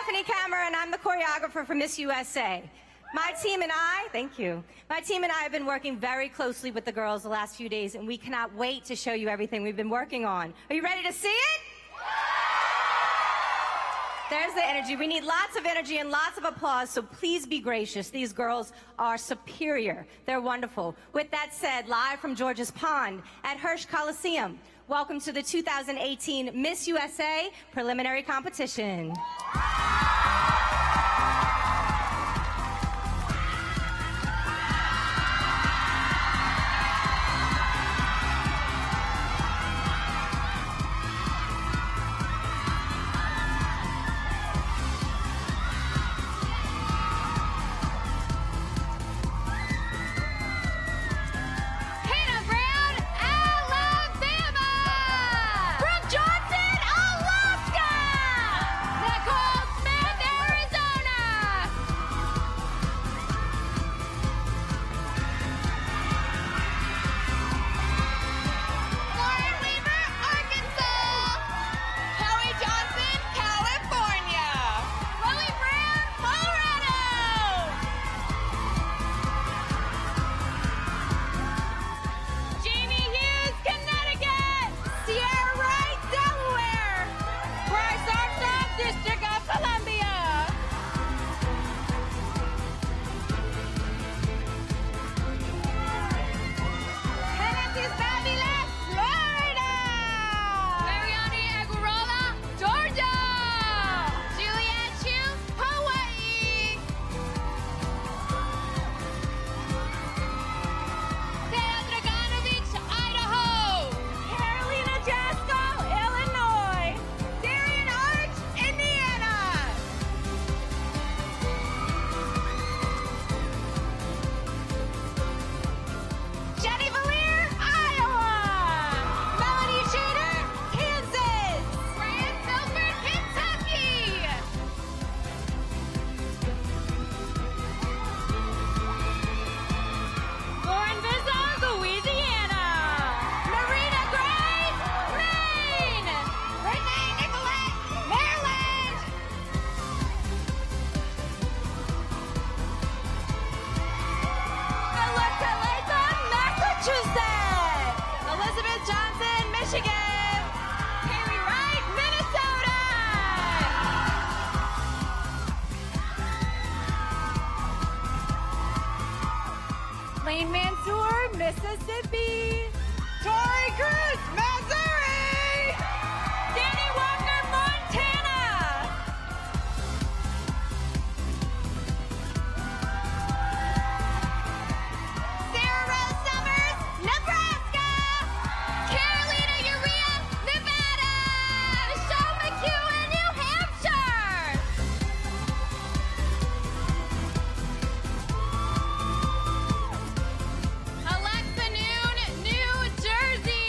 Stephanie Cameron. I'm the choreographer for Miss USA. My team and I, thank you. My team and I have been working very closely with the girls the last few days, and we cannot wait to show you everything we've been working on. Are you ready to see it? There's the energy. We need lots of energy and lots of applause, so please be gracious. These girls are superior. They're wonderful. With that said, live from George's Pond at Hirsch Coliseum, welcome to the 2018 Miss USA preliminary competition. Lane Mansour, Mississippi. Tori Cruz, Missouri. Danny Walker, Montana. Sarah Rose Summers, Nebraska. Carolina Urea, Nevada. Michelle McEwen, New Hampshire. Alexa Noon, New Jersey.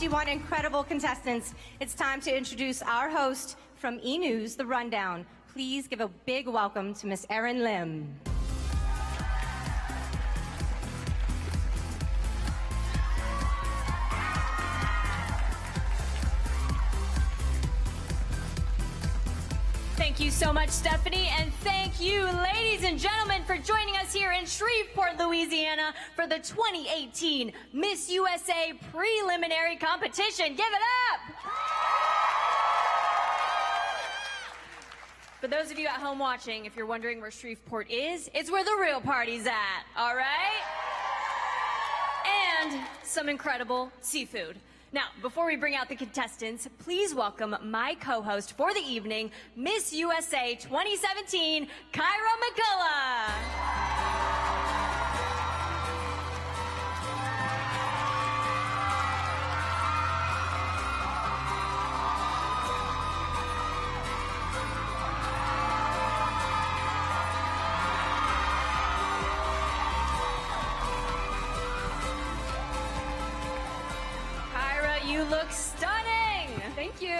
51 incredible contestants, it's time to introduce our host from E! News, The Rundown. Please give a big welcome to Miss Erin Lim. Thank you so much, Stephanie, and thank you, ladies and gentlemen, for joining us here in Shreveport, Louisiana for the 2018 Miss USA Preliminary Competition. Give it up! For those of you at home watching, if you're wondering where Shreveport is, it's where the real party's at, all right? And some incredible seafood. Now, before we bring out the contestants, please welcome my co-host for the evening, Miss USA 2017, Kyra McCullough. You look stunning! Thank you.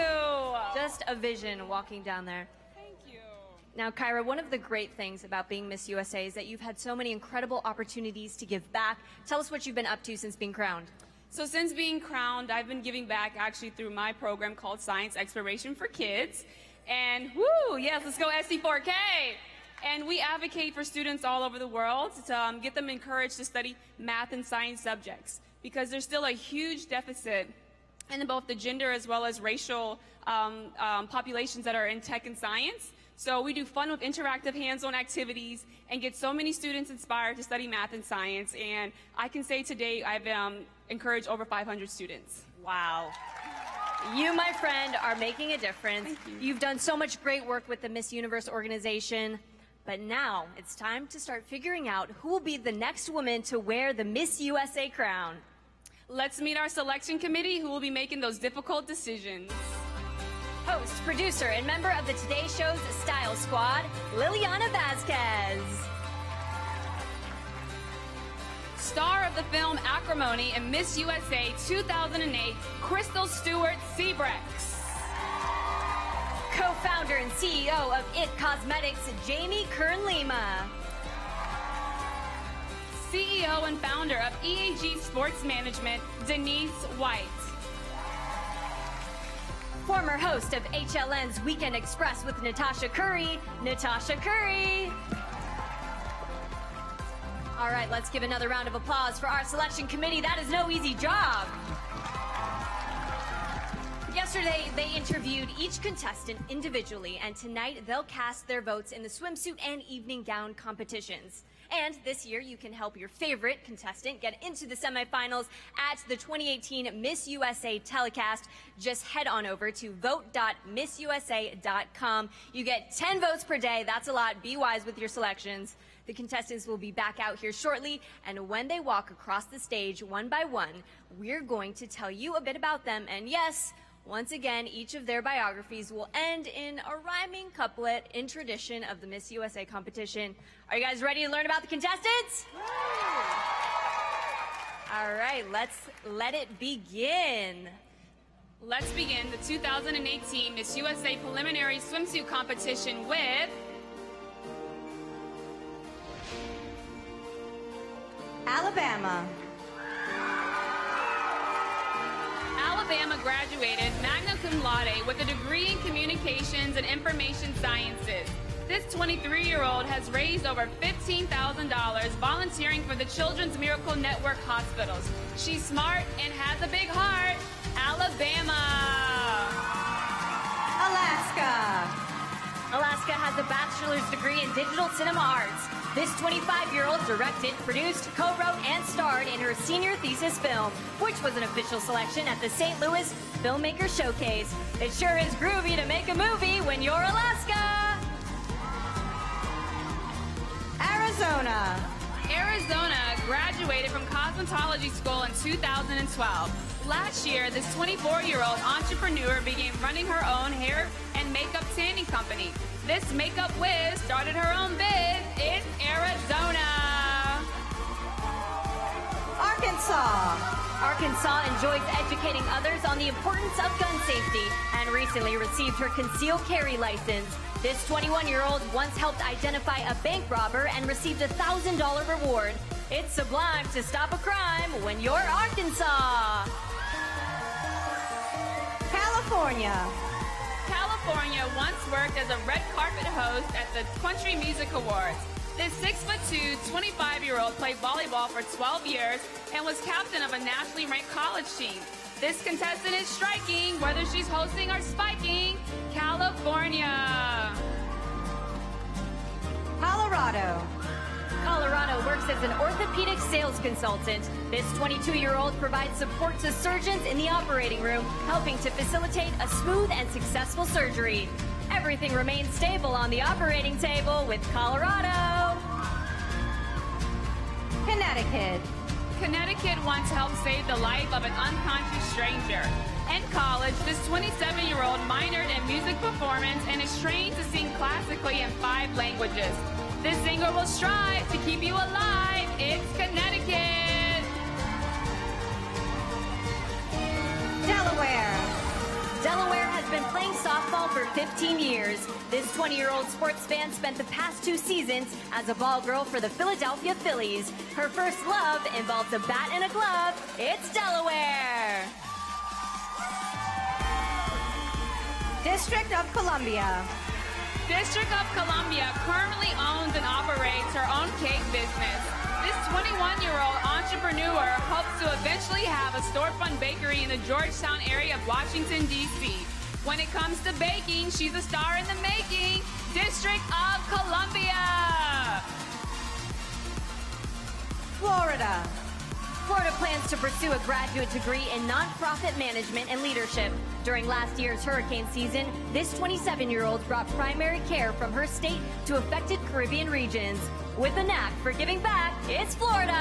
Just a vision walking down there. Thank you. Now, Kyra, one of the great things about being Miss USA is that you've had so many incredible opportunities to give back. Tell us what you've been up to since being crowned. So since being crowned, I've been giving back actually through my program called Science Exploration for Kids. And whoo, yes, let's go SC4K. And we advocate for students all over the world to get them encouraged to study math and science subjects because there's still a huge deficit in both the gender as well as racial populations that are in tech and science. So we do fun with interactive hands-on activities and get so many students inspired to study math and science. And I can say today I've encouraged over 500 students. Wow. You, my friend, are making a difference. Thank you. You've done so much great work with the Miss Universe organization. But now it's time to start figuring out who will be the next woman to wear the Miss USA crown. Let's meet our selection committee who will be making those difficult decisions. Host, producer, and member of the Today Show's Style Squad, Liliana Vasquez. Star of the film Acrimony and Miss USA 2008, Crystal Stewart Sebrex. Co-founder and CEO of IT Cosmetics, Jamie Kern-Lima. CEO and founder of EAG Sports Management, Denise White. Former host of HLN's Weekend Express with Natasha Curry, Natasha Curry. All right, let's give another round of applause for our selection committee. That is no easy job. Yesterday, they interviewed each contestant individually, and tonight they'll cast their votes in the swimsuit and evening gown competitions. And this year, you can help your favorite contestant get into the semifinals at the 2018 Miss USA telecast. Just head on over to vote.missusa.com. You get 10 votes per day. That's a lot. Be wise with your selections. The contestants will be back out here shortly, and when they walk across the stage one by one, we're going to tell you a bit about them. And yes, once again, each of their biographies will end in a rhyming couplet in tradition of the Miss USA competition. Are you guys ready to learn about the contestants? All right, let's let it begin. Let's begin the 2018 Miss USA Preliminary Swimsuit Competition with Alabama. Alabama graduated magna cum laude with a degree in Communications and Information Sciences. This 23-year-old has raised over $15,000 volunteering for the Children's Miracle Network hospitals. She's smart and has a big heart. Alabama. Alaska. Alaska has a bachelor's degree in digital cinema arts. This 25-year-old directed, produced, co-wrote, and starred in her senior thesis film, which was an official selection at the St. Louis Filmmaker Showcase. It sure is groovy to make a movie when you're Alaska. Arizona. Arizona graduated from cosmetology school in 2012. Last year, this 24-year-old entrepreneur began running her own hair and makeup tanning company. This makeup whiz started her own biz in Arizona. Arkansas. Arkansas. Arkansas enjoys educating others on the importance of gun safety and recently received her concealed carry license. This 21-year-old once helped identify a bank robber and received a $1,000 reward. It's sublime to stop a crime when you're Arkansas. California. California once worked as a red carpet host at the Country Music Awards. This 6'2", 25-year-old played volleyball for 12 years and was captain of a nationally ranked college team. This contestant is striking, whether she's hosting or spiking. California. Colorado. Colorado works as an orthopedic sales consultant. This 22-year-old provides support to surgeons in the operating room, helping to facilitate a smooth and successful surgery. Everything remains stable on the operating table with Colorado. Connecticut. Connecticut once helped save the life of an unconscious stranger. In college, this 27-year-old minored in music performance and is trained to sing classically in 5 languages. This singer will strive to keep you alive. It's Connecticut. Delaware. Delaware has been playing softball for 15 years. This 20-year-old sports fan spent the past 2 seasons as a ball girl for the Philadelphia Phillies. Her first love involves a bat and a glove. It's Delaware. District of Columbia. District of Columbia currently owns and operates her own cake business. This 21-year-old entrepreneur hopes to eventually have a storefront bakery in the Georgetown area of Washington, D.C. When it comes to baking, she's a star in the making. District of Columbia. Florida. Florida plans to pursue a graduate degree in nonprofit management and leadership. During last year's hurricane season, this 27-year-old brought primary care from her state to affected Caribbean regions. With a knack for giving back, it's Florida.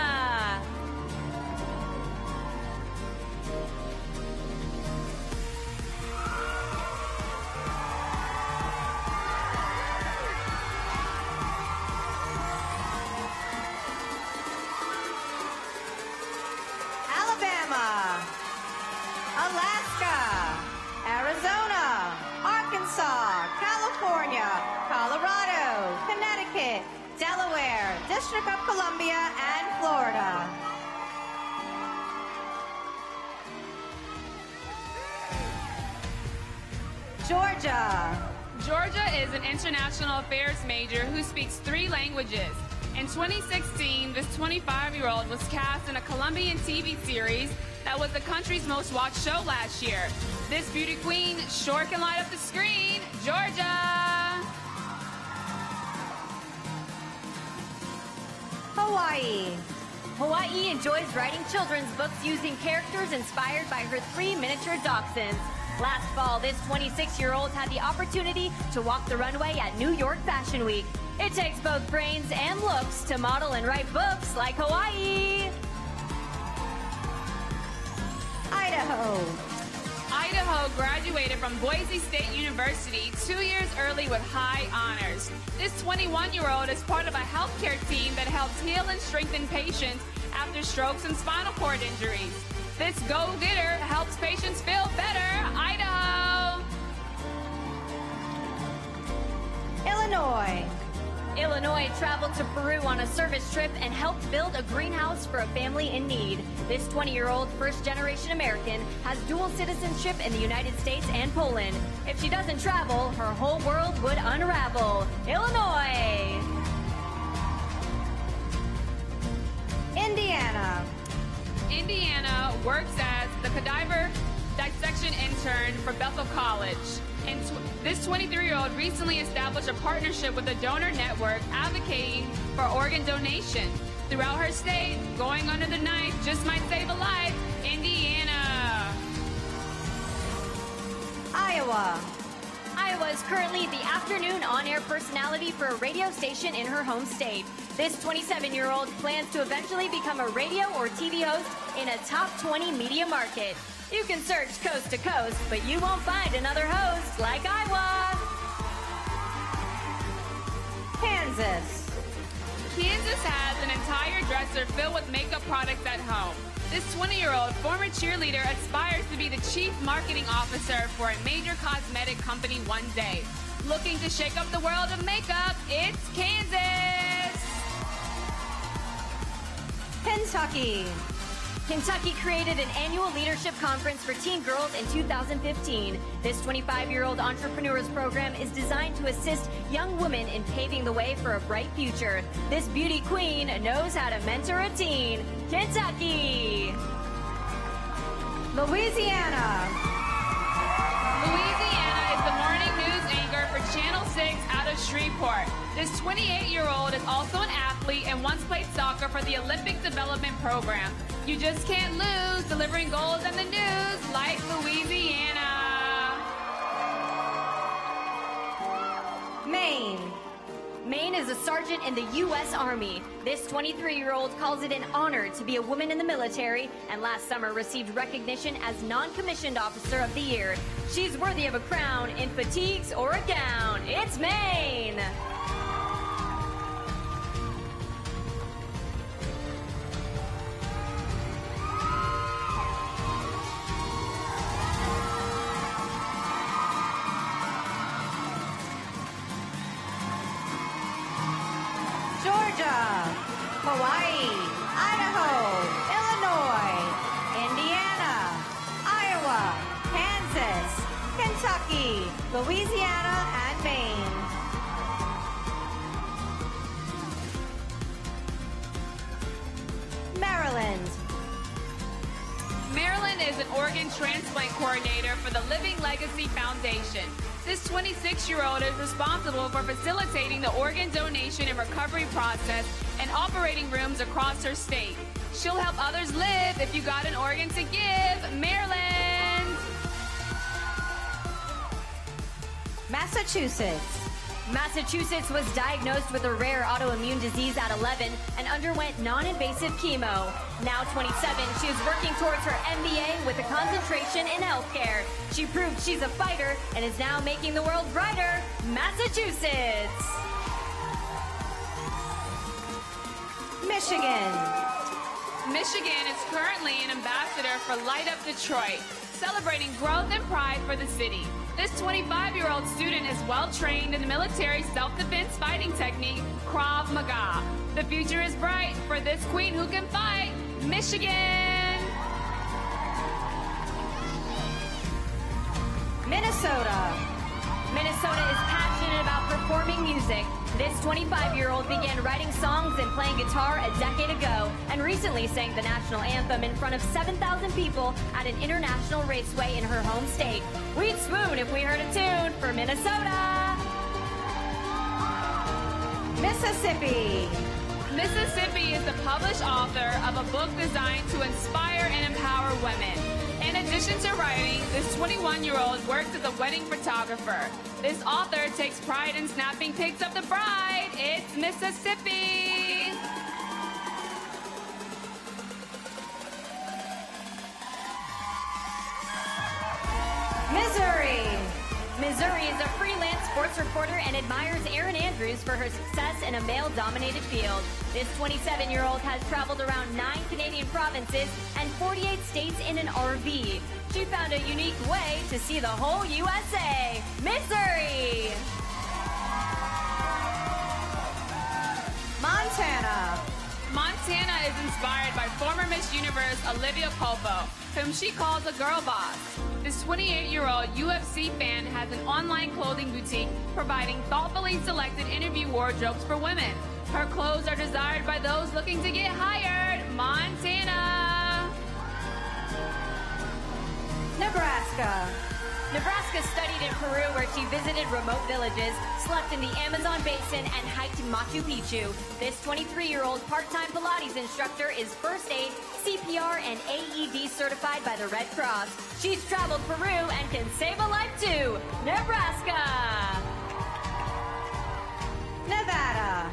Alabama. Alaska. Arizona. Arkansas. California. Colorado. Connecticut. Delaware. District of Columbia, and Florida. Georgia. Georgia is an international affairs major who speaks 3 languages. In 2016, this 25-year-old was cast in a Colombian TV series that was the country's most watched show last year. This beauty queen sure can light up the screen. Georgia. Hawaii. Hawaii enjoys writing children's books using characters inspired by her 3 miniature dachshunds. Last fall, this 26-year-old had the opportunity to walk the runway at New York Fashion Week. It takes both brains and looks to model and write books like Hawaii. Idaho. Idaho graduated from Boise State University 2 years early with high honors. This 21-year-old is part of a healthcare team that helps heal and strengthen patients after strokes and spinal cord injuries. This go-getter helps patients feel better. Idaho. Illinois. Illinois traveled to Peru on a service trip and helped build a greenhouse for a family in need. This 20-year-old first-generation American has dual citizenship in the United States and Poland. If she doesn't travel, her whole world would unravel. Illinois. Indiana. Indiana works as the cadaver dissection intern for Bethel College. And this 23-year-old recently established a partnership with the donor network advocating for organ donation. Throughout her state, going under the knife just might save a life. Indiana. Iowa. Iowa is currently the afternoon on-air personality for a radio station in her home state. This 27-year-old plans to eventually become a radio or TV host in a top 20 media market. You can search coast to coast, but you won't find another host like Iowa. Kansas. Kansas has an entire dresser filled with makeup products at home. This 20-year-old former cheerleader aspires to be the chief marketing officer for a major cosmetic company one day. Looking to shake up the world of makeup, it's Kansas! Kentucky. Kentucky created an annual leadership conference for teen girls in 2015. This 25-year-old entrepreneur's program is designed to assist young women in paving the way for a bright future. This beauty queen knows how to mentor a teen. Kentucky! Louisiana. Louisiana is the morning news anchor for Channel 6 out of Shreveport. This 28-year-old is also an athlete and once played soccer for the Olympic Development Program. You just can't lose delivering goals in the news like Louisiana. Maine. Maine is a sergeant in the U.S. Army. This 23-year-old calls it an honor to be a woman in the military and last summer received recognition as Non-Commissioned Officer of the Year. She's worthy of a crown in fatigues or a gown. It's Maine! Georgia, Hawaii, Idaho, Illinois, Indiana, Iowa, Kansas, Kentucky, Louisiana, and Maine. Maryland. Maryland is an organ transplant coordinator for the Living Legacy Foundation. This 26-year-old is responsible for facilitating the organ donation and recovery process and operating rooms across her state. She'll help others live if you got an organ to give. Maryland! Massachusetts. Massachusetts was diagnosed with a rare autoimmune disease at 11 and underwent non-invasive chemo. Now 27, she is working towards her MBA with a concentration in healthcare. She proved she's a fighter and is now making the world brighter. Massachusetts! Michigan. Michigan is currently an ambassador for Light Up Detroit, celebrating growth and pride for the city. This 25-year-old student is well-trained in the military self-defense fighting technique, Krav Maga. The future is bright for this queen who can fight, Michigan! Minnesota. Minnesota is passionate about performing music. This 25-year-old began writing songs and playing guitar a decade ago and recently sang the national anthem in front of 7,000 people at an international raceway in her home state. We'd swoon if we heard a tune for Minnesota. Mississippi. Mississippi is the published author of a book designed to inspire and empower women. In addition to writing, this 21-year-old works as a wedding photographer. This author takes pride in snapping pics of the bride. It's Mississippi! Missouri. Missouri is a freelance sports reporter and admires Erin Andrews for her success in a male-dominated field. This 27-year-old has traveled around 9 Canadian provinces and 48 states in an RV. She found a unique way to see the whole USA. Missouri! Montana. Montana is inspired by former Miss Universe Olivia Culpo, whom she calls a girl boss. This 28-year-old UFC fan has an online clothing boutique providing thoughtfully selected interview wardrobes for women. Her clothes are desired by those looking to get hired. Montana! Nebraska. Nebraska studied in Peru where she visited remote villages, slept in the Amazon basin, and hiked Machu Picchu. This 23-year-old part-time Pilates instructor is first aid, CPR, and AED certified by the Red Cross. She's traveled Peru and can save a life too. Nebraska! Nevada.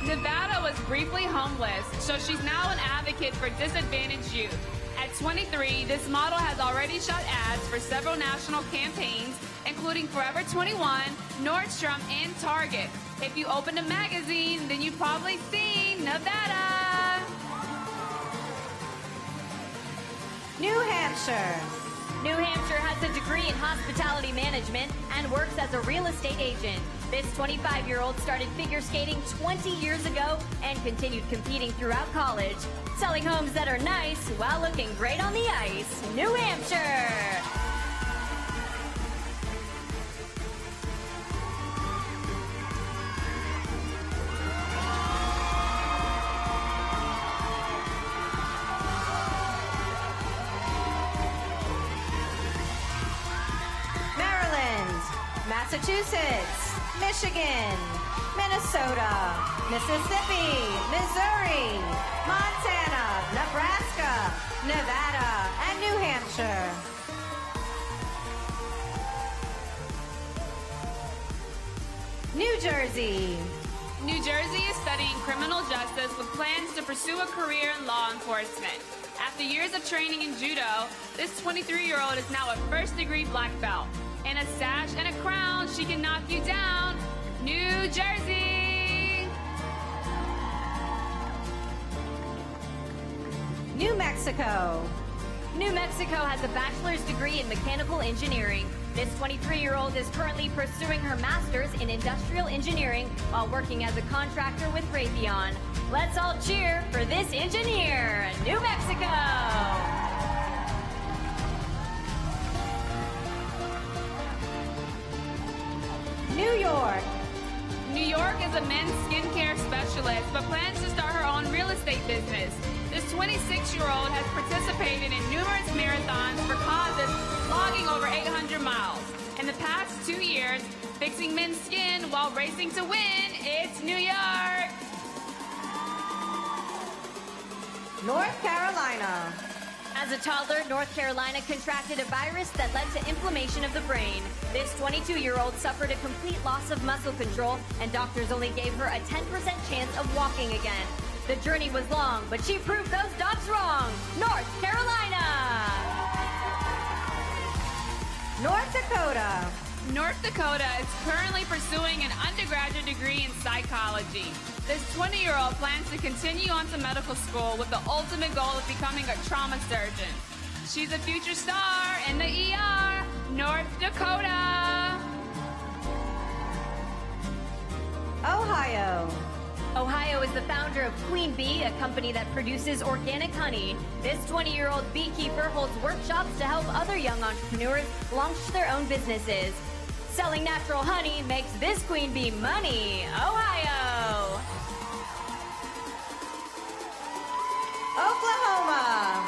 Nevada was briefly homeless, so she's now an advocate for disadvantaged youth. At 23, this model has already shot ads for several national campaigns, including Forever 21, Nordstrom, and Target. If you opened a magazine, then you've probably seen Nevada. New Hampshire. New Hampshire has a degree in hospitality management and works as a real estate agent. This 25-year-old started figure skating 20 years ago and continued competing throughout college, selling homes that are nice while looking great on the ice. New Hampshire. Maryland, Massachusetts, Michigan, Minnesota, Mississippi, Missouri, Montana, Nebraska, Nevada, and New Hampshire. New Jersey. New Jersey is studying criminal justice with plans to pursue a career in law enforcement. After years of training in judo, this 23-year-old is now a first-degree black belt. And a sash and a crown, she can knock you down. New Jersey! New Mexico. New Mexico has a bachelor's degree in mechanical engineering. This 23-year-old is currently pursuing her master's in industrial engineering while working as a contractor with Raytheon. Let's all cheer for this engineer, New Mexico! New York. New York is a men's skincare specialist, but plans to start her own real estate business. This 26-year-old has participated in numerous marathons for causes, logging over 800 miles. In the past 2 years, fixing men's skin while racing to win, it's New York! North Carolina. As a toddler, North Carolina contracted a virus that led to inflammation of the brain. This 22-year-old suffered a complete loss of muscle control, and doctors only gave her a 10% chance of walking again. The journey was long, but she proved those docs wrong. North Carolina! North Dakota. North Dakota is currently pursuing an undergraduate degree in psychology. This 20-year-old plans to continue on to medical school with the ultimate goal of becoming a trauma surgeon. She's a future star in the ER, North Dakota. Ohio. Ohio is the founder of Queen Bee, a company that produces organic honey. This 20-year-old beekeeper holds workshops to help other young entrepreneurs launch their own businesses. Selling natural honey makes this Queen Bee money. Ohio! Oklahoma.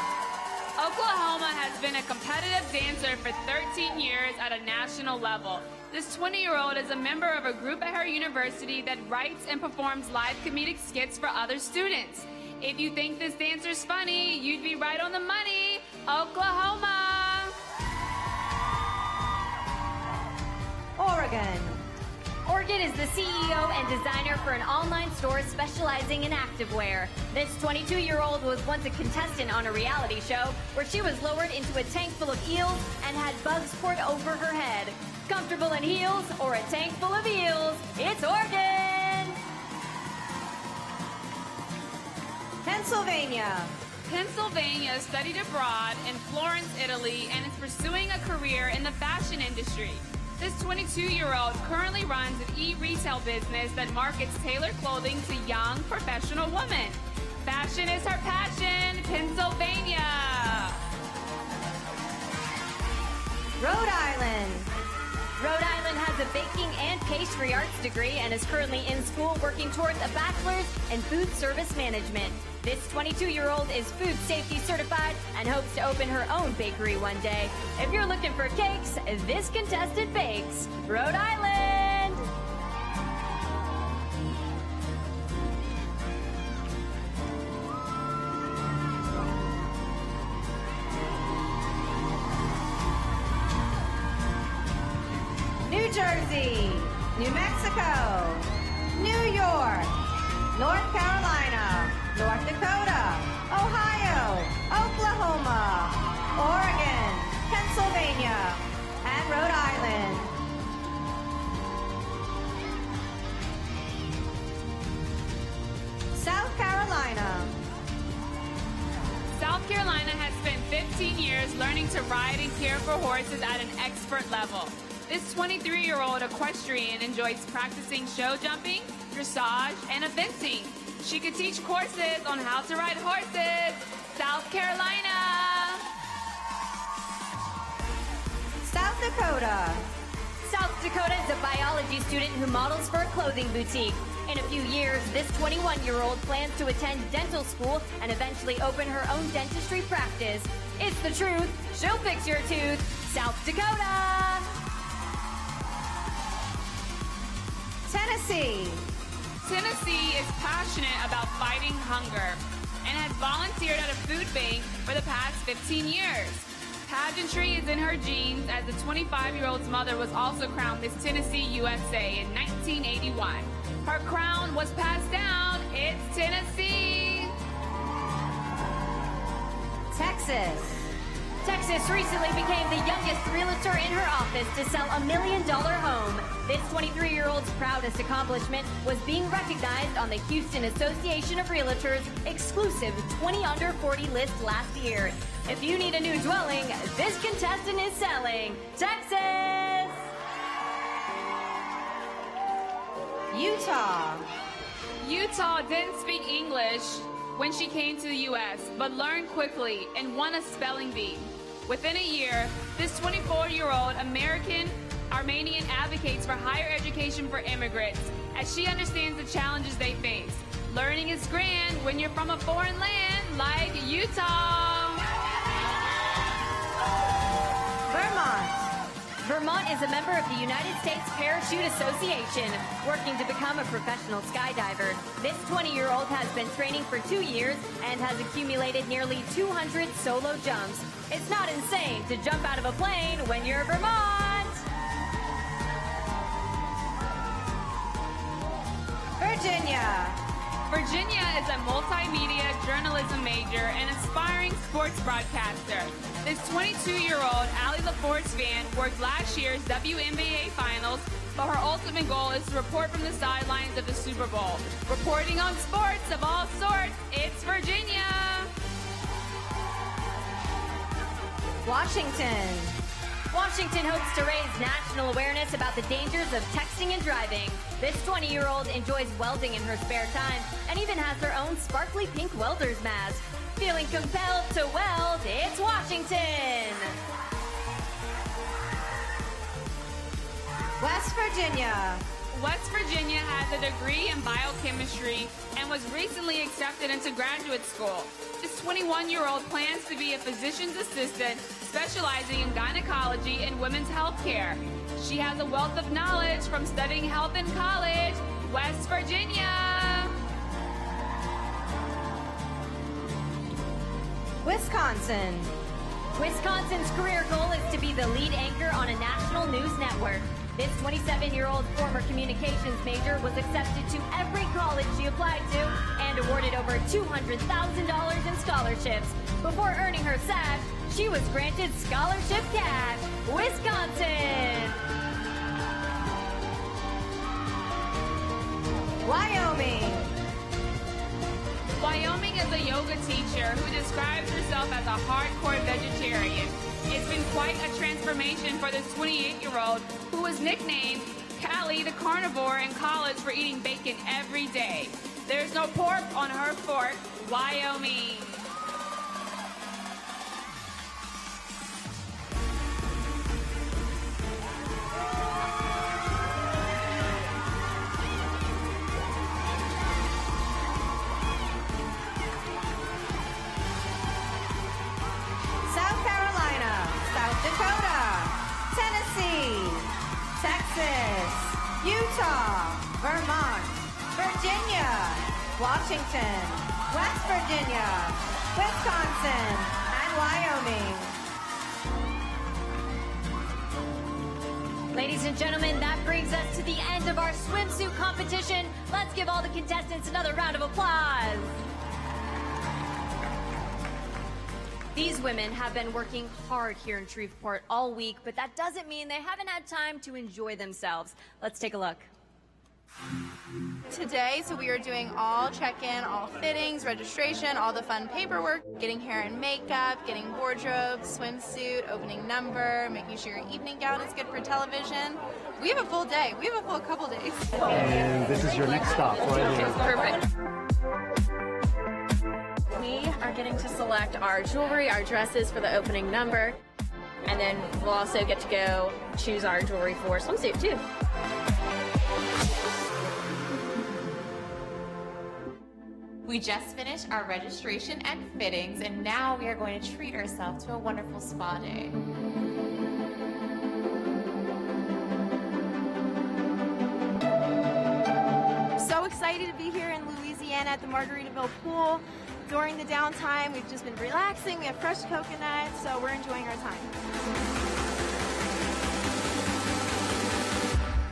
Oklahoma has been a competitive dancer for 13 years at a national level. This 20-year-old is a member of a group at her university that writes and performs live comedic skits for other students. If you think this dancer's funny, you'd be right on the money. Oklahoma! Oregon. Oregon is the CEO and designer for an online store specializing in activewear. This 22-year-old was once a contestant on a reality show where she was lowered into a tank full of eels and had bugs poured over her head. Comfortable in heels or a tank full of eels? It's Oregon! Pennsylvania. Pennsylvania studied abroad in Florence, Italy, and is pursuing a career in the fashion industry. This 22-year-old currently runs an e-retail business that markets tailored clothing to young professional women. Fashion is her passion, Pennsylvania. Rhode Island. Rhode Island has a baking and pastry arts degree and is currently in school working towards a bachelor's in food service management. This 22-year-old is food safety certified and hopes to open her own bakery one day. If you're looking for cakes, this contestant bakes. Rhode Island! New Jersey. New Mexico. New York. North Carolina. North Dakota, Ohio, Oklahoma, Oregon, Pennsylvania, and Rhode Island. South Carolina. South Carolina has spent 15 years learning to ride and care for horses at an expert level. This 23-year-old equestrian enjoys practicing show jumping, dressage, and eventing. She could teach courses on how to ride horses. South Carolina. South Dakota. South Dakota is a biology student who models for a clothing boutique. In a few years, this 21-year-old plans to attend dental school and eventually open her own dentistry practice. It's the truth. She'll fix your tooth. South Dakota. Tennessee. Tennessee is passionate about fighting hunger and has volunteered at a food bank for the past 15 years. Pageantry is in her genes, as the 25-year-old's mother was also crowned Miss Tennessee USA in 1981. Her crown was passed down. It's Tennessee. Texas. Texas recently became the youngest realtor in her office to sell $1 million home. This 23-year-old's proudest accomplishment was being recognized on the Houston Association of Realtors exclusive 20 under 40 list last year. If you need a new dwelling, this contestant is selling. Texas! Utah. Utah didn't speak English when she came to the U.S., but learned quickly and won a spelling bee. Within a year, this 24-year-old Armenian advocates for higher education for immigrants, as she understands the challenges they face. Learning is grand when you're from a foreign land like Utah. Vermont. Vermont is a member of the United States Parachute Association, working to become a professional skydiver. This 20-year-old has been training for 2 years and has accumulated nearly 200 solo jumps. It's not insane to jump out of a plane when you're Vermont! Virginia. Virginia is a multimedia journalism major and aspiring sports broadcaster. This 22-year-old Allie LaForce fan worked last year's WNBA Finals, but her ultimate goal is to report from the sidelines of the Super Bowl. Reporting on sports of all sorts, it's Virginia. Washington. Washington hopes to raise national awareness about the dangers of texting and driving. This 20-year-old enjoys welding in her spare time and even has her own sparkly pink welder's mask. Feeling compelled to weld, it's Washington! West Virginia. West Virginia has a degree in biochemistry and was recently accepted into graduate school. This 21-year-old plans to be a physician's assistant specializing in gynecology and women's health care. She has a wealth of knowledge from studying health in college. West Virginia. Wisconsin. Wisconsin's career goal is to be the lead anchor on a national news network. This 27-year-old former communications major was accepted to every college she applied to and awarded over $200,000 in scholarships. Before earning her sash, she was granted scholarship cash. Wisconsin! Wyoming. Wyoming is a yoga teacher who describes herself as a hardcore vegetarian. It's been quite a transformation for this 28-year-old who was nicknamed Callie the Carnivore in college for eating bacon every day. There's no pork on her fork. Wyoming. South Carolina. South Dakota. Tennessee. Texas. Utah. Vermont. Virginia. Washington. West Virginia. Wisconsin. And Wyoming. Ladies and gentlemen, that brings us to the end of our swimsuit competition. Let's give all the contestants another round of applause. These women have been working hard here in Shreveport all week, but that doesn't mean they haven't had time to enjoy themselves. Let's take a look. Today, so we are doing all check-in, all fittings, registration, all the fun paperwork, getting hair and makeup, getting wardrobe, swimsuit, opening number, making sure your evening gown is good for television. We have a full day. We have a full couple days. And this is your next stop right here. Perfect. We are getting to select our jewelry, our dresses for the opening number, and then we'll also get to go choose our jewelry for swimsuit too. We just finished our registration and fittings, and now we are going to treat ourselves to a wonderful spa day. So excited to be here in Louisiana at the Margaritaville pool. During the downtime, we've just been relaxing. We have fresh coconuts, so we're enjoying our time.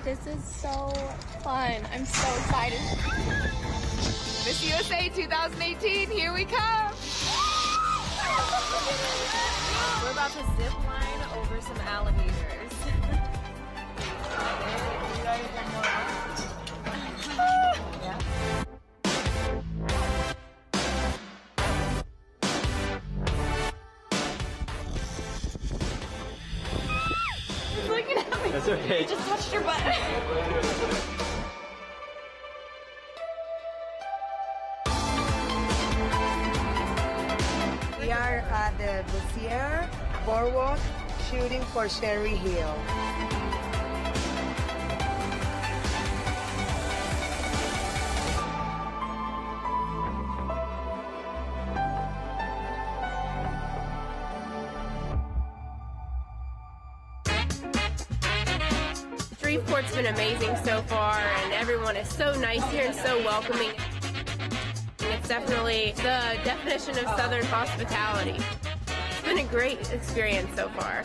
This is so fun. I'm so excited. Miss USA 2018, here we come! We're about to zip line over some alligators. That's okay. Just touched your butt. We are at the Bussiere Boardwalk shooting for Sherry Hill. Shreveport's been amazing so far, and everyone is so nice here and so welcoming. It's definitely the definition of Southern hospitality. It's been a great experience so far.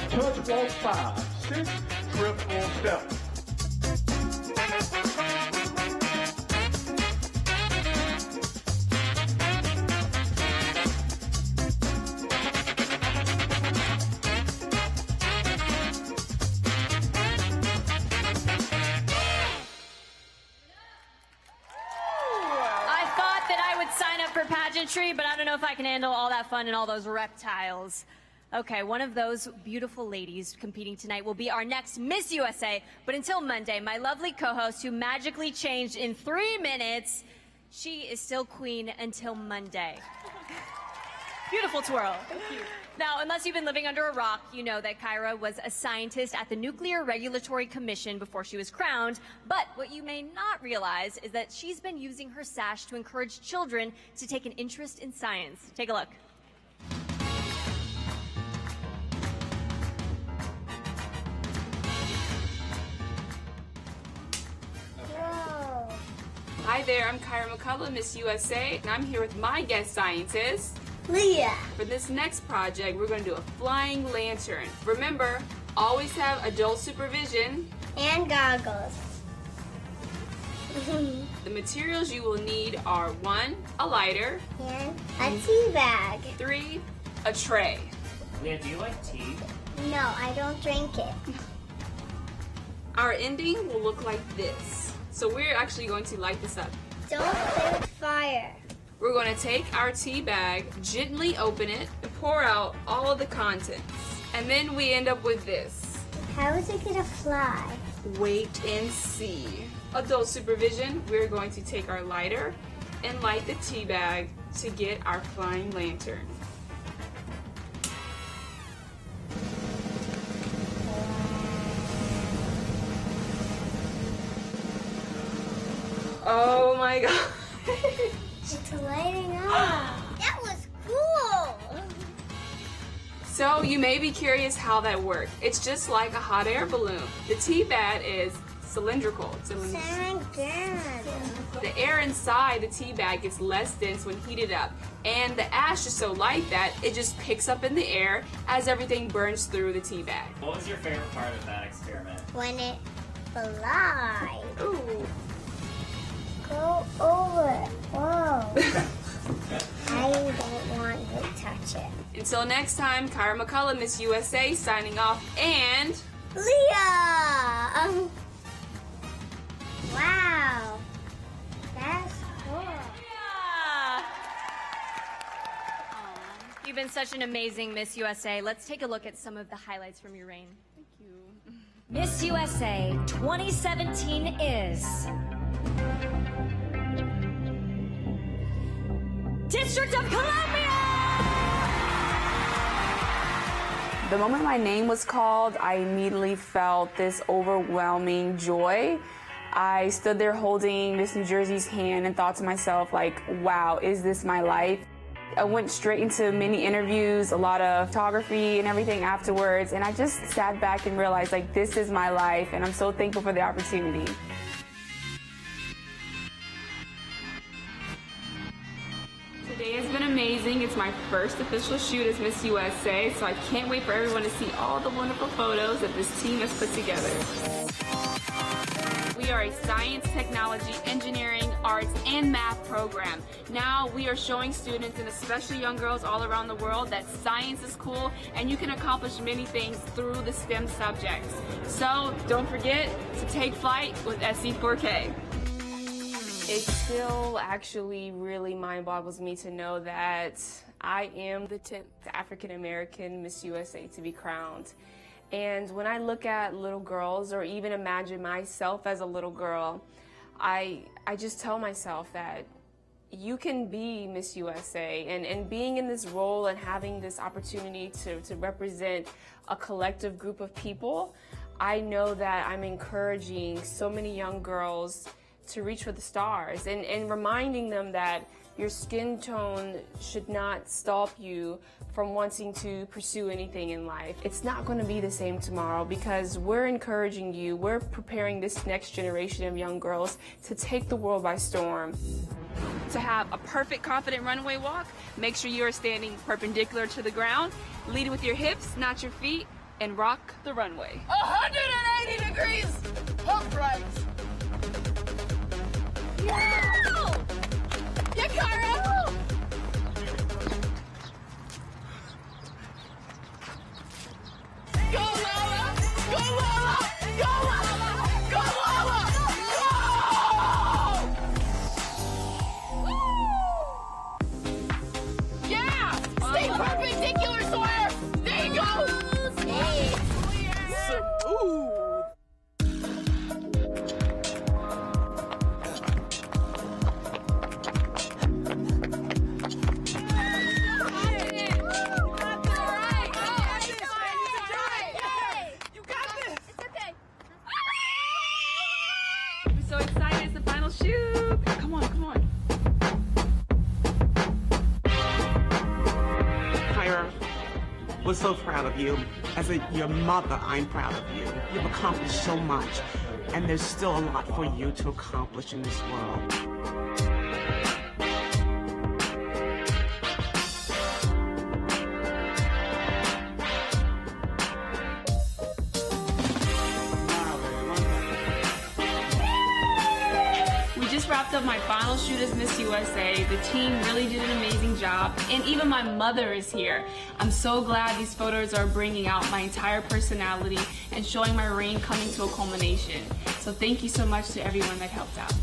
Touch walk 5, 6, triple step. I thought that I would sign up for pageantry, but I don't know if I can handle all that fun and all those reptiles. Okay, one of those beautiful ladies competing tonight will be our next Miss USA. But until Monday, my lovely co-host who magically changed in 3 minutes, she is still queen until Monday. Beautiful twirl. Thank you. Now, unless you've been living under a rock, you know that Kyra was a scientist at the Nuclear Regulatory Commission before she was crowned. But what you may not realize is that she's been using her sash to encourage children to take an interest in science. Take a look. Hi there, I'm Kyra McCullough, Miss USA, and I'm here with my guest scientist. Leah. For this next project, we're going to do a flying lantern. Remember, always have adult supervision. And goggles. The materials you will need are 1, a lighter, And a tea bag. 3, a tray. Leah, do you like tea? No, I don't drink it. Our ending will look like this. So we're actually going to light this up. Don't play with fire. We're going to take our tea bag, gently open it, and pour out all of the contents. And then we end up with this. How is it gonna fly? Wait and see. Adult supervision, we're going to take our lighter and light the tea bag to get our flying lantern. Oh my god. It's lighting up. That was cool. So you may be curious how that works. It's just like a hot air balloon. The tea bag is cylindrical. The air inside the tea bag gets less dense when heated up, and the ash is so light that it just picks up in the air as everything burns through the tea bag. What was your favorite part of that experiment? When it flies. Ooh. Go over it. Whoa. I don't want to touch it. Until next time, Kyra McCullough, Miss USA, signing off, and Leah! Wow. That's cool. You've been such an amazing Miss USA. Let's take a look at some of the highlights from your reign. thank you. Miss USA 2017 is District of Columbia! The moment my name was called, I immediately felt this overwhelming joy. I stood there holding Miss New Jersey's hand and thought to myself, like, wow, is this my life? I went straight into many interviews, a lot of photography and everything afterwards, and I just sat back and realized, like, this is my life, and I'm so thankful for the opportunity. Today has been amazing. It's my first official shoot as Miss USA, so I can't wait for everyone to see all the wonderful photos that this team has put together. We are a science, technology, engineering, arts, and math program. Now we are showing students, and especially young girls all around the world, that science is cool and you can accomplish many things through the STEM subjects. So don't forget to take flight with SC4K. It still actually really mind boggles me to know that I am the 10th African American Miss USA to be crowned. And when I look at little girls, or even imagine myself as a little girl, I just tell myself that you can be Miss USA, and being in this role and having this opportunity to represent a collective group of people, I know that I'm encouraging so many young girls to reach for the stars, and reminding them that your skin tone should not stop you from wanting to pursue anything in life. It's not going to be the same tomorrow, because we're encouraging you, we're preparing this next generation of young girls to take the world by storm. To have a perfect, confident runway walk, make sure you are standing perpendicular to the ground, lead with your hips, not your feet, and rock the runway. 180 degrees upright. Yeah! Yeah, Kyra! Go, Lola! Go, Lola! Go, Lola! Go, Lola! Go! Yeah! Stay perpendicular, Sawyer! There you go! Smooth! So excited, it's the final shoot. Come on, come on. Kyra, we're so proud of you. As your mother, I'm proud of you. You've accomplished so much, and there's still a lot for you to accomplish in this world. Wrapped up my final shoot as Miss USA. The team really did an amazing job, and even my mother is here. I'm so glad these photos are bringing out my entire personality and showing my reign coming to a culmination. So thank you so much to everyone that helped out.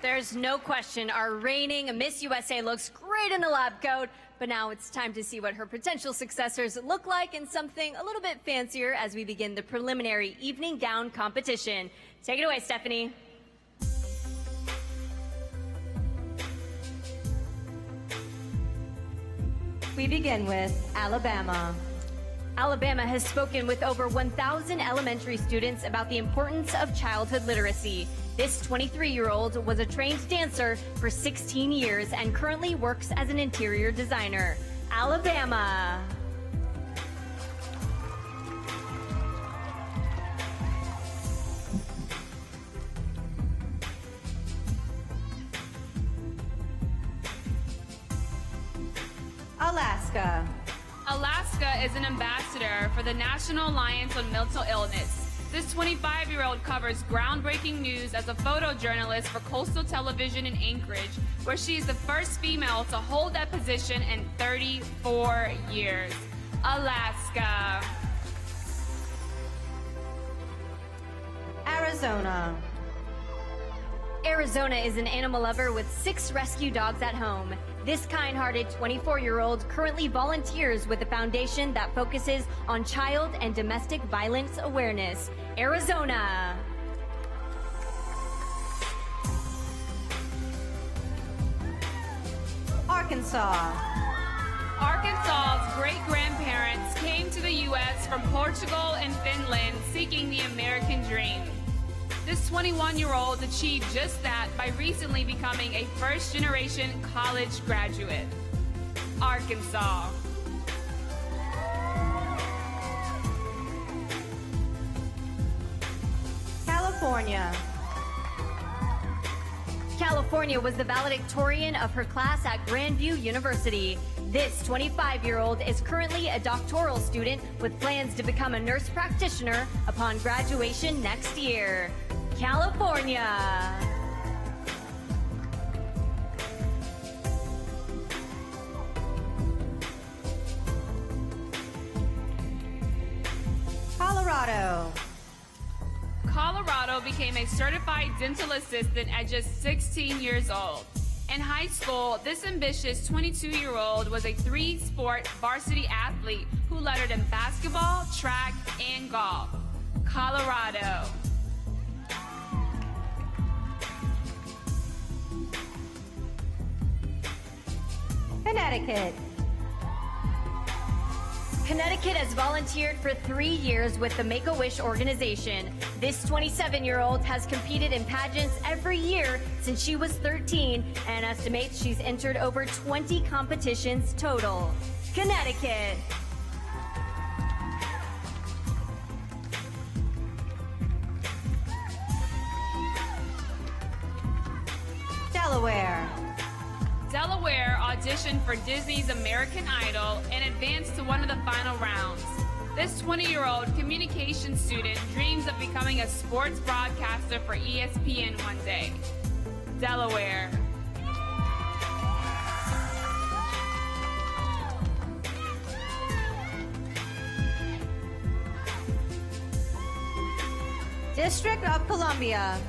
There's no question our reigning Miss USA looks great in a lab coat, but now it's time to see what her potential successors look like in something a little bit fancier as we begin the preliminary evening gown competition. Take it away, Stephanie. We begin with Alabama. Alabama has spoken with over 1,000 elementary students about the importance of childhood literacy. This 23-year-old was a trained dancer for 16 years and currently works as an interior designer. Alabama. Alaska. Alaska is an ambassador for the National Alliance on Mental Illness. This 25-year-old covers groundbreaking news as a photojournalist for Coastal Television in Anchorage, where she is the first female to hold that position in 34 years. Alaska. Arizona. Arizona is an animal lover with 6 rescue dogs at home. This kind-hearted 24-year-old currently volunteers with a foundation that focuses on child and domestic violence awareness. Arizona. Arkansas. Arkansas's great-grandparents came to the U.S. from Portugal and Finland seeking the American dream. This 21-year-old achieved just that by recently becoming a first-generation college graduate. Arkansas. California. California was the valedictorian of her class at Grandview University. This 25-year-old is currently a doctoral student with plans to become a nurse practitioner upon graduation next year. California. Colorado. Colorado became a certified dental assistant at just 16 years old. In high school, this ambitious 22-year-old was a 3-sport varsity athlete who lettered in basketball, track, and golf. Colorado. Connecticut. Connecticut has volunteered for 3 years with the Make-A-Wish organization. This 27-year-old has competed in pageants every year since she was 13 and estimates she's entered over 20 competitions total. Connecticut. Delaware. Delaware auditioned for Disney's American Idol and advanced to one of the final rounds. This 20-year-old communications student dreams of becoming a sports broadcaster for ESPN one day. Delaware. District of Columbia.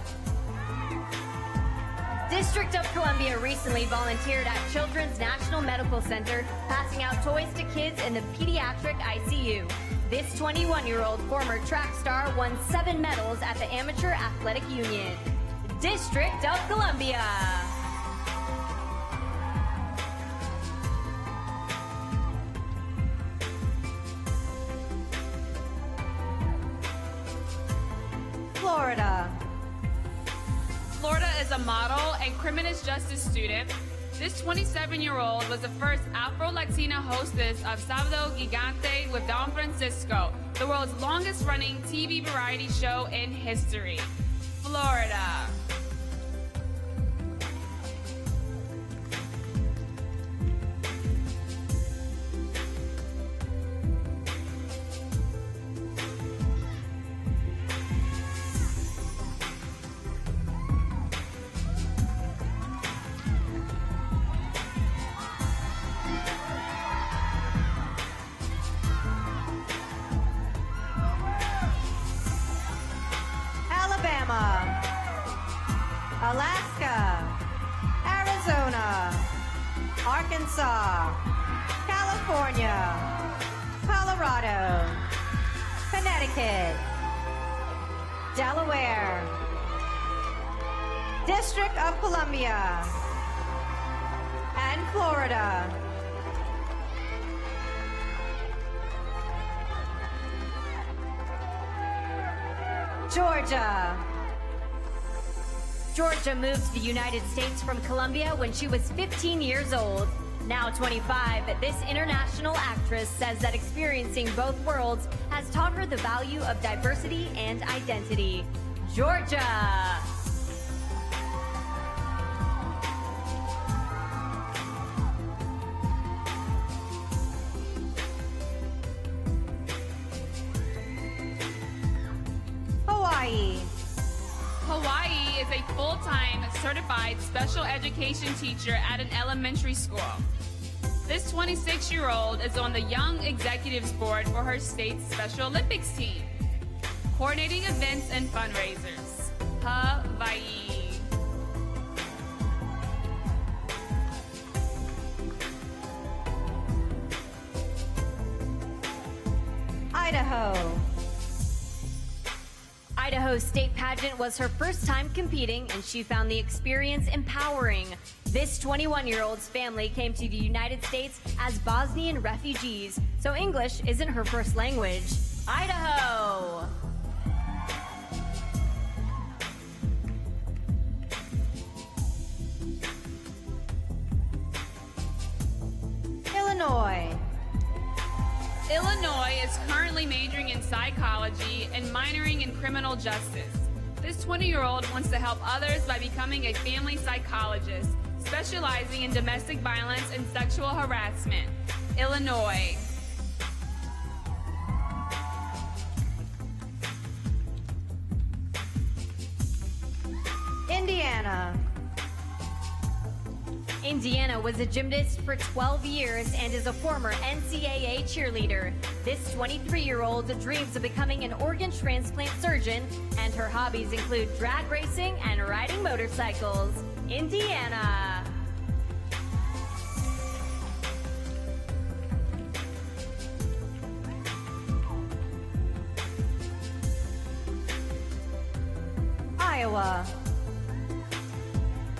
District of Columbia recently volunteered at Children's National Medical Center, passing out toys to kids in the pediatric ICU. This 21-year-old former track star won 7 medals at the Amateur Athletic Union. District of Columbia. Florida. Florida is a model and criminal justice student. This 27-year-old was the first Afro-Latina hostess of Sábado Gigante with Don Francisco, the world's longest-running TV variety show in history. Florida. Alabama. Alaska. Arizona. Arkansas. California. Colorado. Connecticut. Delaware. District of Columbia. And Florida. Georgia. Georgia moved to the United States from Colombia when she was 15 years old. Now 25, this international actress says that experiencing both worlds has taught her the value of diversity and identity. Georgia. a full-time certified special education teacher at an elementary school. This 26-year-old is on the Young Executives Board for her state's Special Olympics team, coordinating events and fundraisers. Hawaii. Idaho. Idaho's state pageant was her first time competing, and she found the experience empowering. This 21-year-old's family came to the United States as Bosnian refugees, so English isn't her first language. Idaho! Illinois. Illinois is currently majoring in psychology and minoring in criminal justice. This 20-year-old wants to help others by becoming a family psychologist, specializing in domestic violence and sexual harassment. Illinois. Indiana. Indiana was a gymnast for 12 years and is a former NCAA cheerleader. This 23-year-old dreams of becoming an organ transplant surgeon, and her hobbies include drag racing and riding motorcycles. Indiana. Iowa.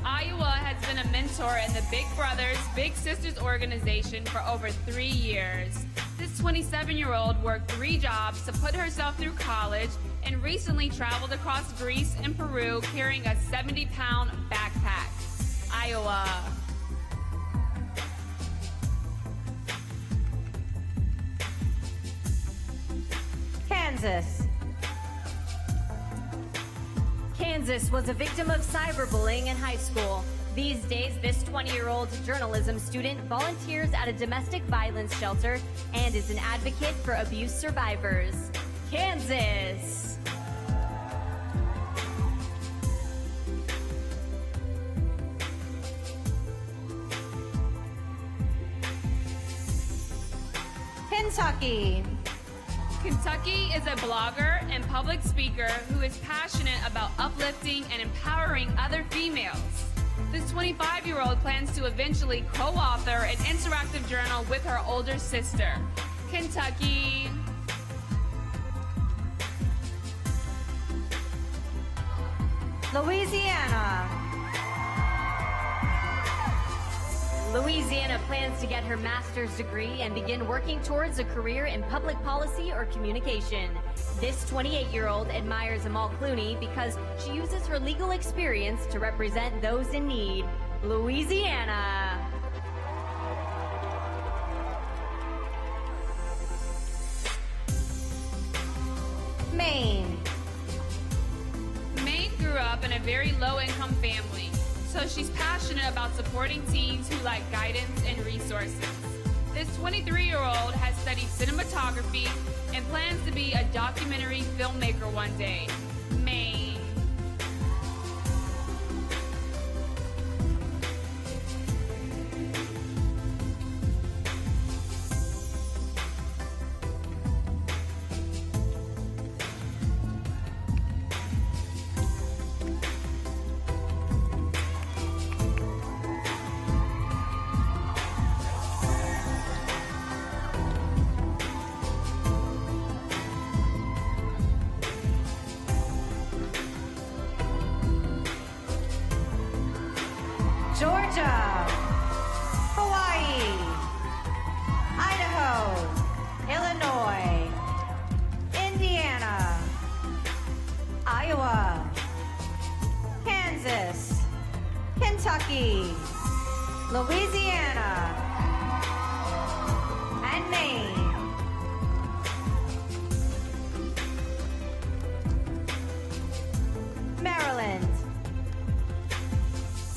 Iowa has been a mentor in the Big Brothers Big Sisters organization for over 3 years. This 27-year-old worked 3 jobs to put herself through college and recently traveled across Greece and Peru carrying a 70-pound backpack. Iowa. Kansas. Kansas was a victim of cyberbullying in high school. These days, this 20-year-old journalism student volunteers at a domestic violence shelter and is an advocate for abuse survivors. Kansas. Kentucky. Kentucky is a blogger and public speaker who is passionate about uplifting and empowering other females. This 25-year-old plans to eventually co-author an interactive journal with her older sister. Kentucky. Louisiana. Louisiana plans to get her master's degree and begin working towards a career in public policy or communication. This 28-year-old admires Amal Clooney because she uses her legal experience to represent those in need. Louisiana. Maine. Maine grew up in a very low-income family, so she's passionate about supporting teens who lack guidance and resources. This 23-year-old has studied cinematography and plans to be a documentary filmmaker one day. Maine. Georgia. Hawaii. Idaho. Illinois. Indiana. Iowa. Kansas. Kentucky. Louisiana. And Maine. Maryland.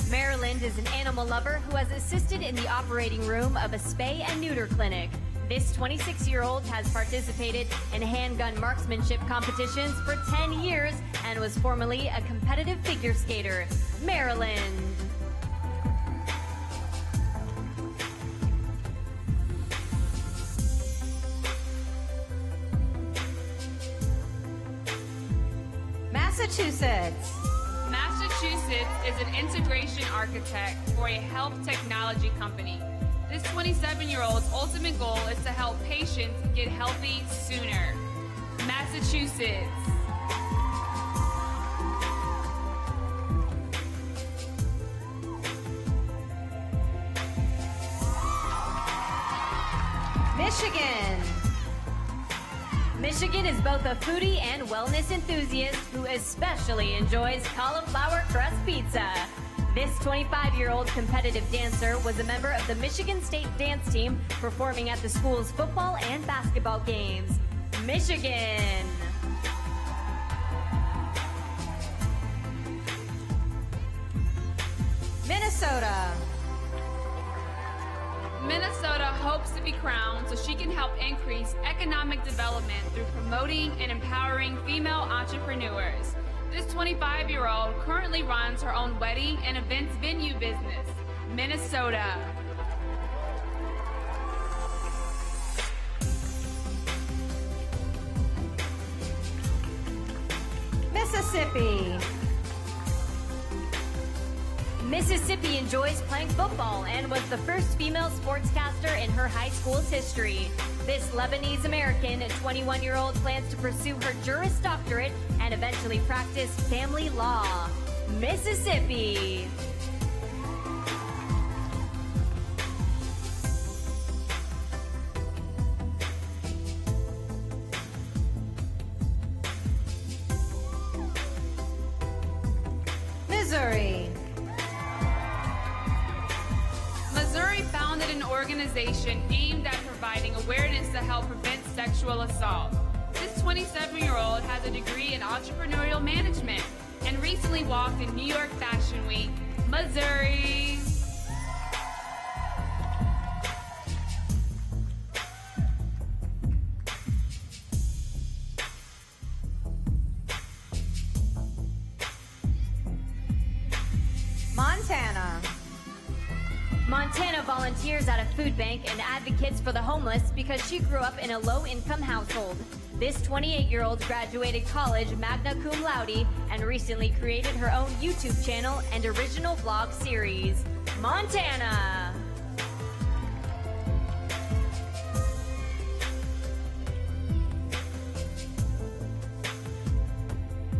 Maryland is an animal lover who has assisted in the operating room of a spay and neuter clinic. This 26-year-old has participated in handgun marksmanship competitions for 10 years and was formerly a competitive figure skater. Maryland. Massachusetts. Massachusetts is an integration architect for a health technology company. This 27-year-old's ultimate goal is to help patients get healthy sooner. Massachusetts. Michigan. Michigan is both a foodie and wellness enthusiast who especially enjoys cauliflower crust pizza. This 25-year-old competitive dancer was a member of the Michigan State dance team performing at the school's football and basketball games. Michigan. Minnesota. Minnesota hopes to be crowned so she can help increase economic development through promoting and empowering female entrepreneurs. This 25-year-old currently runs her own wedding and events venue business. Minnesota. Mississippi. Mississippi enjoys playing football and was the first female sportscaster in her high school's history. This Lebanese American 21-year-old plans to pursue her Juris Doctorate and eventually practice family law. Mississippi. Missouri. Missouri founded an organization aimed at providing awareness to help prevent sexual assault. This 27-year-old has a degree in entrepreneurial management and recently walked in New York Fashion Week. Missouri. Montana. Montana volunteers at a food bank and advocates for the homeless because she grew up in a low-income household. This 28-year-old graduated college magna cum laude and recently created her own YouTube channel and original vlog series. Montana.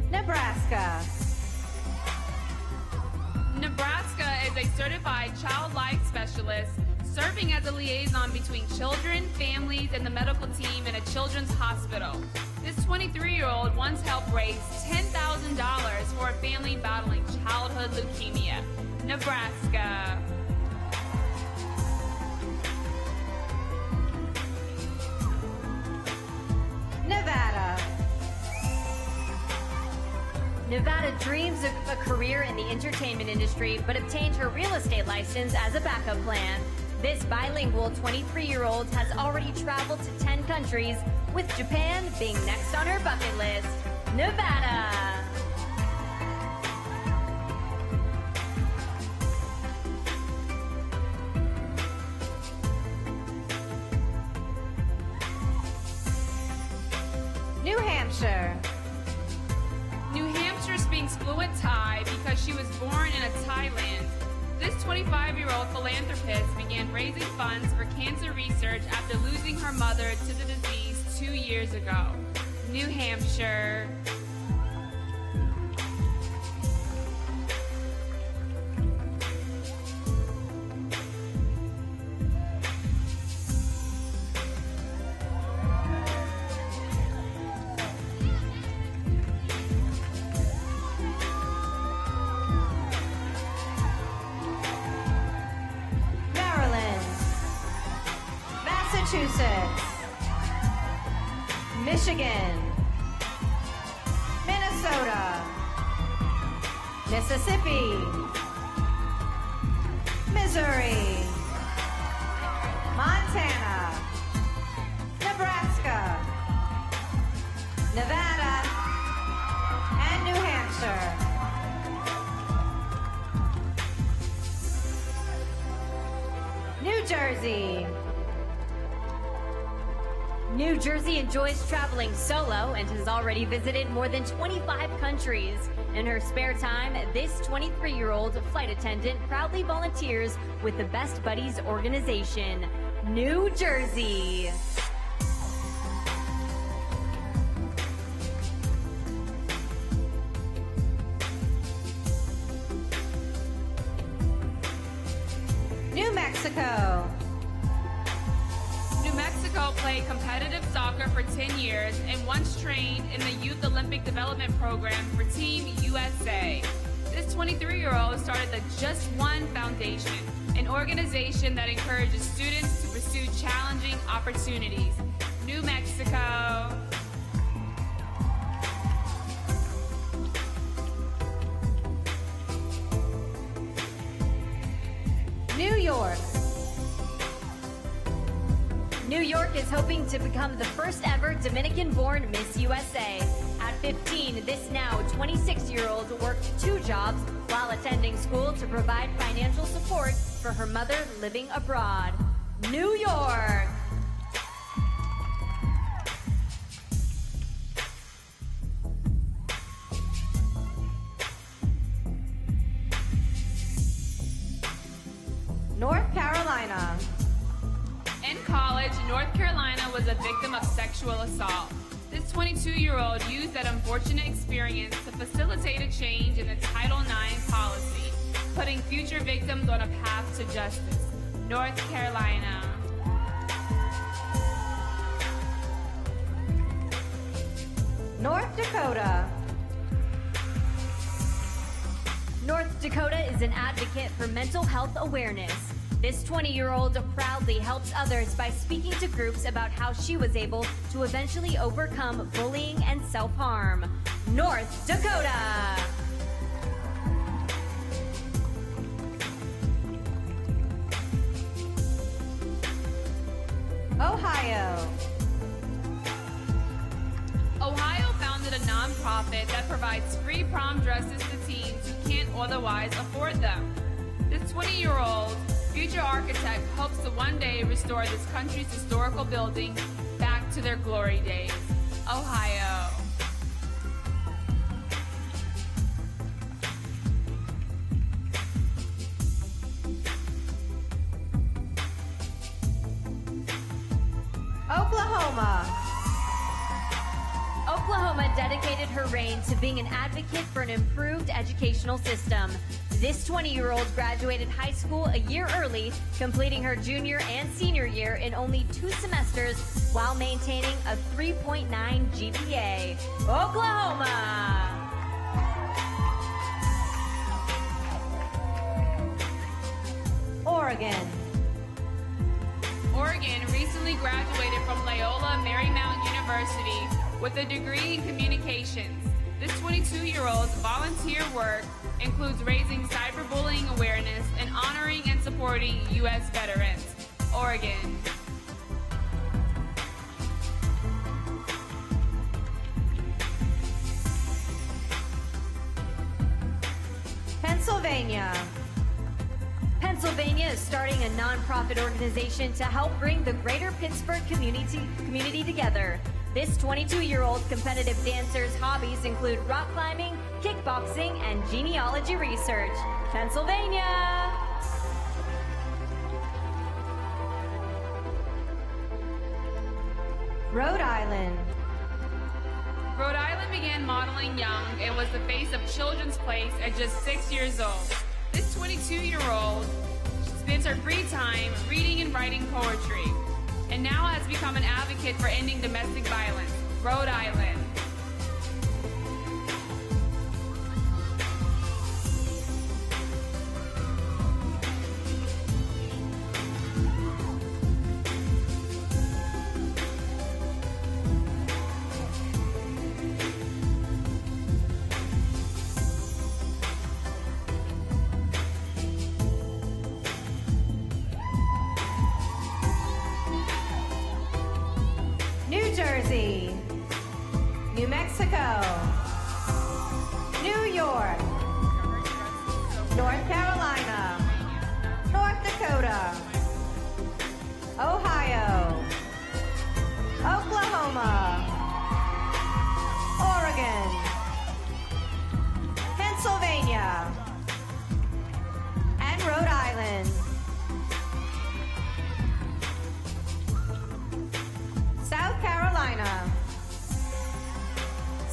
Nebraska. Nebraska is a certified child life specialist serving as a liaison between children, families, and the medical team in a children's hospital. This 23-year-old once helped raise $10,000 for a family battling childhood leukemia. Nebraska. Nevada. Nevada dreams of a career in the entertainment industry, but obtained her real estate license as a backup plan. This bilingual 23-year-old has already traveled to 10 countries, with Japan being next on her bucket list. Nevada. New Hampshire. New Hampshire speaks fluent Thai because she was born in Thailand. This 25-year-old philanthropist began raising funds for cancer research after losing her mother to the disease 2 years ago. New Hampshire. Massachusetts, Michigan, Minnesota, Mississippi, Missouri, Montana, New Jersey enjoys traveling solo and has already visited more than 25 countries. In her spare time, this 23-year-old flight attendant proudly volunteers with the Best Buddies organization, New Jersey. New Mexico. New Mexico played competitive soccer for 10 years and once trained in the Youth Olympic Development Program for Team USA. This 23-year-old started the Just One Foundation, an organization that encourages students to pursue challenging opportunities. New Mexico. New York. New York is hoping to become the first ever Dominican-born Miss USA. At 15, this now 26-year-old worked 2 jobs while attending school to provide financial support for her mother living abroad. New York. North Carolina. In college, North Carolina was a victim of sexual assault. This 22-year-old used that unfortunate experience to facilitate a change in the Title IX policy, putting future victims on a path to justice. North Carolina. North Dakota. North Dakota is an advocate for mental health awareness. This 20-year-old proudly helps others by speaking to groups about how she was able to eventually overcome bullying and self-harm. North Dakota. Ohio. Ohio founded a nonprofit that provides free prom dresses to teens who can't otherwise afford them. This 20-year-old future architect hopes to one day restore this country's historical buildings back to their glory days. Ohio. Oklahoma. Oklahoma dedicated her reign to being an advocate for an improved educational system. This 20-year-old graduated high school a year early, completing her junior and senior year in only 2 semesters while maintaining a 3.9 GPA. Oklahoma! Oregon. Oregon recently graduated from Loyola Marymount University with a degree in communications. This 22-year-old's volunteer work includes raising cyberbullying awareness and honoring and supporting U.S. veterans. Oregon. Pennsylvania. Pennsylvania is starting a nonprofit organization to help bring the greater Pittsburgh community together. This 22-year-old competitive dancer's hobbies include rock climbing, kickboxing, and genealogy research. Pennsylvania! Rhode Island. Rhode Island began modeling young and was the face of Children's Place at just 6 years old. This 22-year-old spends her free time reading and writing poetry, and now has become an advocate for ending domestic violence. Rhode Island. New Jersey. New Mexico. New York. North Carolina. North Dakota. Ohio. Oklahoma.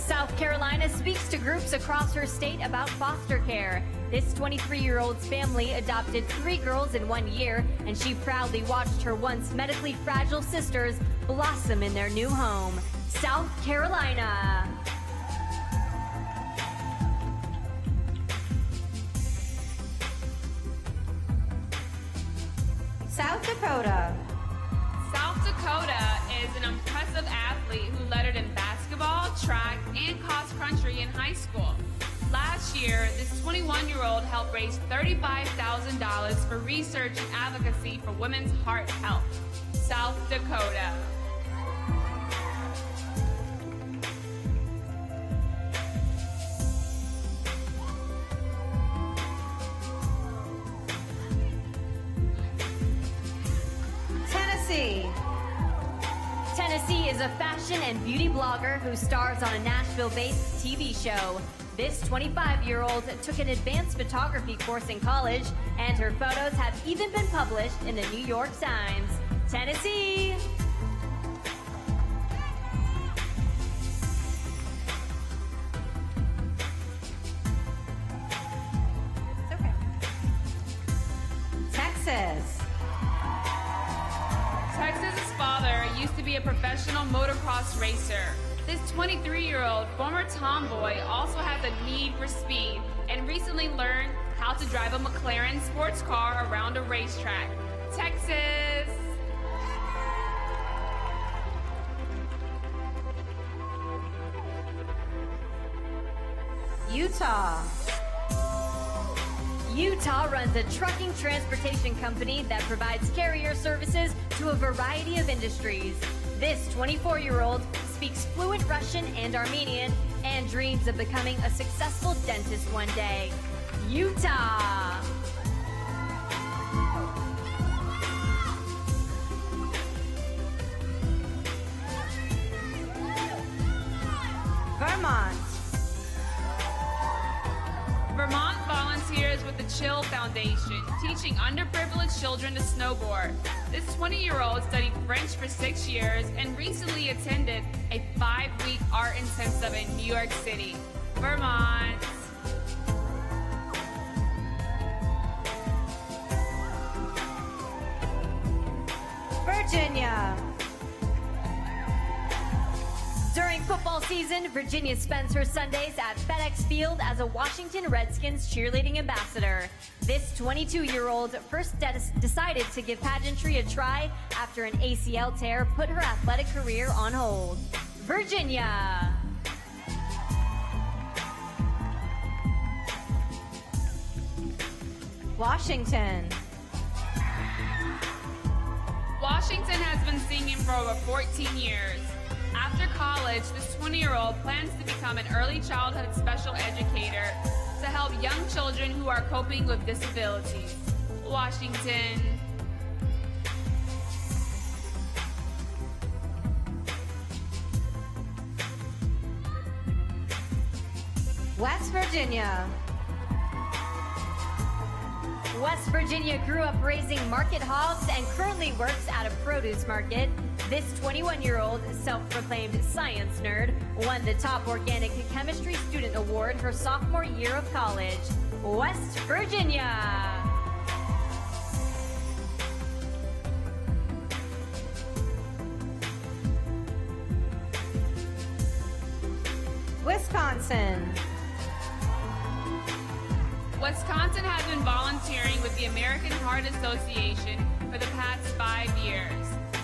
South Carolina speaks to groups across her state about foster care. This 23-year-old's family adopted 3 girls in 1 year, and she proudly watched her once medically fragile sisters blossom in their new home. South Carolina. South Dakota. South Dakota is an impressive athlete who lettered in basketball, track, and cross country in high school. Last year, this 21-year-old helped raise $35,000 for research and advocacy for women's heart health. South Dakota. Tennessee. Tennessee is a fashion and beauty blogger who stars on a Nashville-based TV show. This 25-year-old took an advanced photography course in college, and her photos have even been published in the New York Times. Tennessee. It's okay. Texas. Texas's father used to be a professional motocross racer. This 23-year-old former tomboy also has a need for speed and recently learned how to drive a McLaren sports car around a racetrack. Texas. Utah. Utah runs a trucking transportation company that provides carrier services to a variety of industries. This 24-year-old speaks fluent Russian and Armenian and dreams of becoming a successful dentist one day. Utah. Vermont. Vermont volunteers with the Chill Foundation, teaching underprivileged children to snowboard. This 20-year-old studied French for 6 years and recently attended a 5-week art intensive in New York City. Vermont. Virginia. During football season, Virginia spends her Sundays at FedEx Field as a Washington Redskins cheerleading ambassador. This 22-year-old first decided to give pageantry a try after an ACL tear put her athletic career on hold. Virginia. Washington. Washington has been singing for over 14 years. After college, this 20-year-old plans to become an early childhood special educator to help young children who are coping with disabilities. Washington. West Virginia. West Virginia grew up raising market hogs and currently works at a produce market. This 21-year-old self-proclaimed science nerd won the top organic chemistry student award her sophomore year of college. West Virginia. Wisconsin. Wisconsin has been volunteering with the American Heart Association for the past 5 years.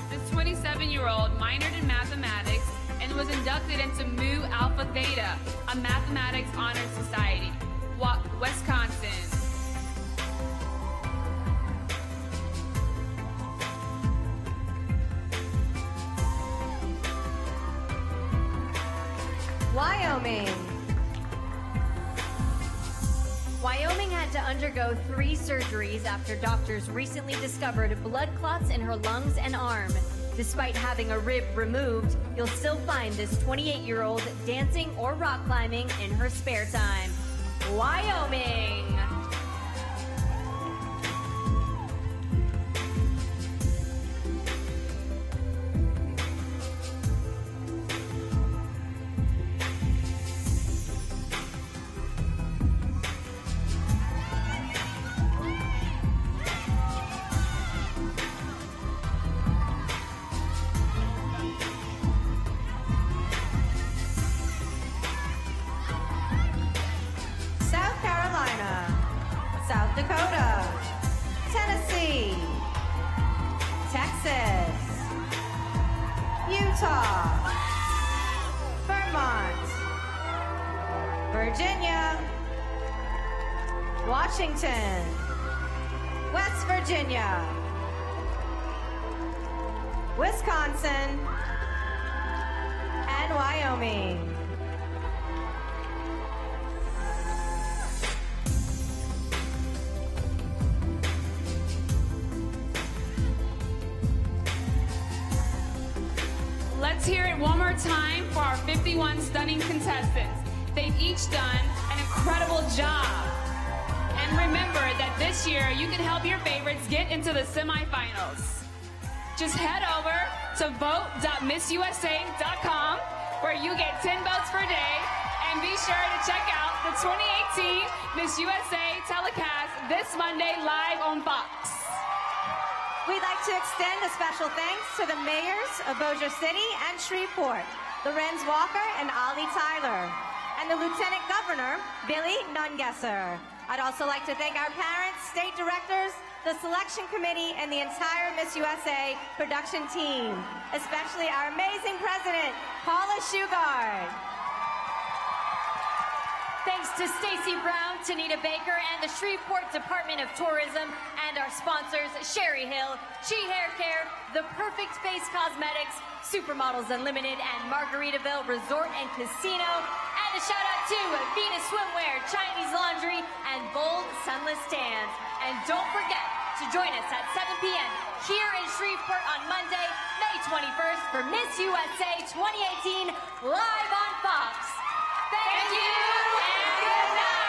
This 27-year-old minored in mathematics and was inducted into Mu Alpha Theta, a mathematics honor society. Wisconsin. Wyoming. Wyoming had to undergo 3 surgeries after doctors recently discovered blood clots in her lungs and arm. Despite having a rib removed, you'll still find this 28-year-old dancing or rock climbing in her spare time. Wyoming. Utah, Vermont, Virginia, Washington, West Virginia, Wisconsin, and Wyoming. Let's hear it one more time for our 51 stunning contestants. They've each done an incredible job. And remember that this year you can help your favorites get into the semifinals. Just head over to vote.missusa.com where you get 10 votes per day, and be sure to check out the 2018 Miss USA telecast this Monday live on Fox. We'd like to extend a special thanks to the mayors of Bossier City and Shreveport, Lorenz Walker and Ollie Tyler, and the Lieutenant Governor, Billy Nungesser. I'd also like to thank our parents, state directors, the selection committee, and the entire Miss USA production team, especially our amazing president, Paula Shugard. Thanks to Stacy Brown, Tanita Baker, and the Shreveport Department of Tourism, and our sponsors, Sherry Hill, Chi Hair Care, The Perfect Face Cosmetics, Supermodels Unlimited, and Margaritaville Resort and Casino. And a shout out to Venus Swimwear, Chinese Laundry, and Bold Sunless Tans. And don't forget to join us at 7 p.m. here in Shreveport on Monday, May 21st for Miss USA 2018 live on Fox. Thank you and good night.